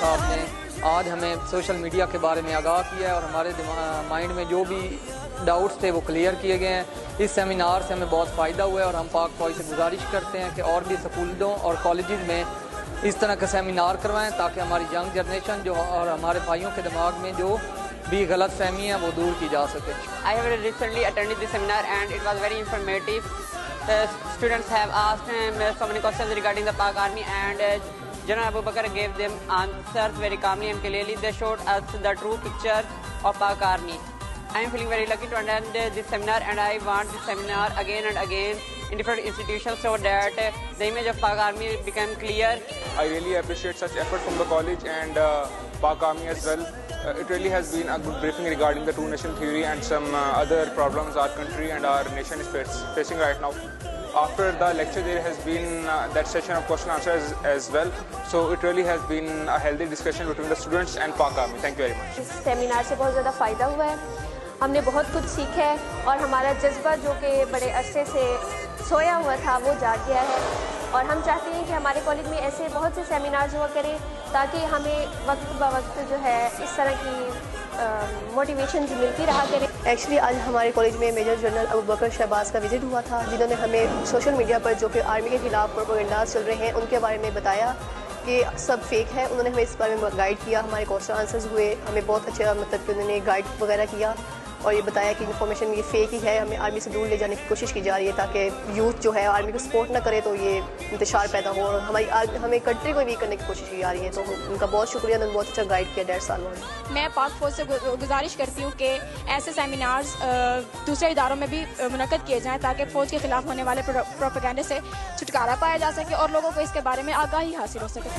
صاحب نے آج ہمیں سوشل میڈیا کے بارے میں آگاہ کیا ہے اور ہمارے مائنڈ میں جو بھی ڈاؤٹس تھے وہ کلیئر کیے گئے ہیں. اس سیمینار سے ہمیں بہت فائدہ ہوا ہے اور ہم پاک فوج سے گزارش کرتے ہیں کہ اور بھی سکولوں اور کالجز میں اس طرح کا سیمینار کروائیں تاکہ ہماری ینگ جنریشن جو اور ہمارے بھائیوں کے دماغ میں جو بھی غلط فہمی ہیں وہ دور کی جا سکے. I have recently attended this seminar and it was very informative. Students have asked so many questions regarding the Pak Army and General Abu Bakr gave them answers very calmly and clearly. They showed us the true picture of Pak Army. I am feeling very lucky to attend this seminar and I want this seminar again and again in different institutions so that the image of Pak Army become clear. I really appreciate such effort from the college and Pak Army as well. It really has been a good briefing regarding the two nation theory and some other problems our country and our nation is facing right now. After the lecture there has been that session of question answers as well. So it really has been a healthy discussion between the students and Pak Army. Thank you very much. اس seminar سے بہت زیادہ فائدہ ہوا ہے. ہم نے بہت کچھ سیکھا ہے اور ہمارا جذبہ جو کہ بڑے عرصے سے سویا ہوا تھا وہ جاگ گیا ہے. اور ہم چاہتے ہیں کہ ہمارے کالج میں ایسے بہت سے سیمینارز ہوا کریں تاکہ ہمیں وقت بوقت جو ہے اس طرح کی موٹیویشن ملتی رہا کرے. ایکچولی آج ہمارے کالج میں میجر جنرل ابو بکر شہباز کا وزٹ ہوا تھا جنہوں نے ہمیں سوشل میڈیا پر جو کہ آرمی کے خلاف پروپیگنڈاز چل رہے ہیں ان کے بارے میں بتایا کہ سب فیک ہے. انہوں نے ہمیں اس بارے میں گائیڈ کیا, ہمارے کوسچن آنسرز ہوئے, ہمیں بہت اچھا مطلب کہ انہوں نے گائیڈ وغیرہ کیا اور یہ بتایا کہ انفارمیشن یہ فیک ہی ہے, ہمیں آرمی سے دور لے جانے کی کوشش کی جا رہی ہے تاکہ یوتھ جو ہے آرمی کو سپورٹ نہ کرے تو یہ انتشار پیدا ہو اور ہمیں کنٹری کو ویک کرنے کی کوشش کی جا رہی ہے. تو ان کا بہت شکریہ, انہوں نے بہت اچھا گائیڈ کیا 1.5 سالوں میں. میں پاک فوج سے گزارش کرتی ہوں کہ ایسے سیمینارز دوسرے اداروں میں بھی منعقد کیے جائیں تاکہ فوج کے خلاف ہونے والے پروپیگنڈے سے چھٹکارا پایا جا سکے اور لوگوں کو اس کے بارے میں آگاہی حاصل ہو سکے.